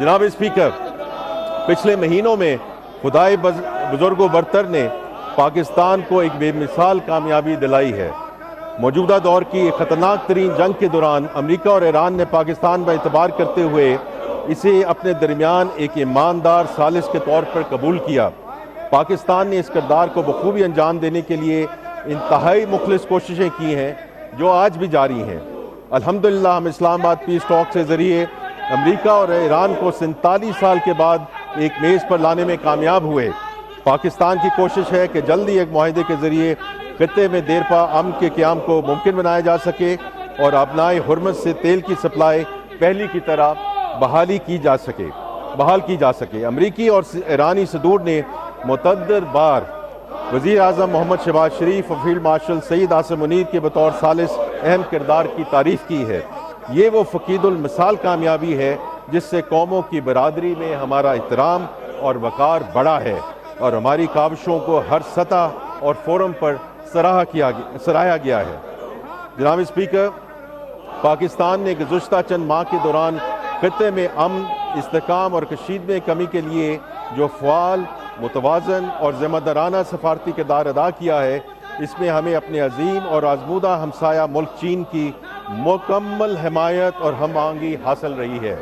जनाब स्पीकर, पिछले महीनों में खुदाए बुजुर्ग बरतर ने पाकिस्तान को एक बेमिसाल कामयाबी दिलाई है। मौजूदा दौर की ख़तरनाक तरीन जंग के दौरान अमेरिका और ईरान ने पाकिस्तान पर एतबार करते हुए इसे अपने दरमियान एक ईमानदार सालिस के तौर पर कबूल किया। पाकिस्तान ने इस किरदार को बखूबी अंजाम देने के लिए इंतहाई मुखलिस कोशिशें की हैं, जो आज भी जारी हैं। अल्हम्दुलिल्लाह हम इस्लामाबाद पीस टॉक के ज़रिए अमेरिका और ईरान को 47 साल के बाद एक मेज़ पर लाने में कामयाब हुए। पाकिस्तान की कोशिश है कि जल्दी एक मुआहदे के ज़रिए खित्ते में देरपा अमन के क़याम को मुमकिन बनाया जा सके और अपनाए हुर्मत से तेल की सप्लाई पहली की तरह बहाल की जा सके। अमरीकी और ईरानी सदूर ने मुतअद्दिद बार वज़ीर आज़म मोहम्मद शहबाज शरीफ और फील्ड मार्शल सईद आसिम मुनीर के बतौर सालिस अहम किरदार की तारीफ़ की है। ये वो फ़कीदुल मिसाल कामयाबी है जिससे कौमों की बरादरी में हमारा एहतराम और वक़ार बढ़ा है और हमारी काविशों को हर सतह और फोरम पर सराहा गया है। जनाब स्पीकर, पाकिस्तान ने गुज़श्ता चंद माह के दौरान खित्ते में अमन, इस्तेहकाम और कशीदगी में कमी के लिए जो फ़आल, मुतवाज़न और ज़िम्मेदाराना सफारती किरदार अदा किया है, इसमें हमें अपने अजीम और आज़मूदा हमसाया मुल्क चीन की मुकम्मल हिमायत और हम आहंगी हासिल रही है।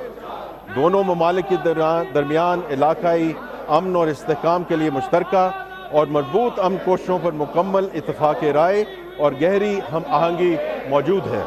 दोनों ममालिक के दरमियान इलाकाई अमन और इस्तेहकाम के लिए मुश्तरका और मजबूत अमन कोशिशों पर मुकम्मल इत्तफ़ाक़ राय और गहरी हम आहंगी मौजूद है।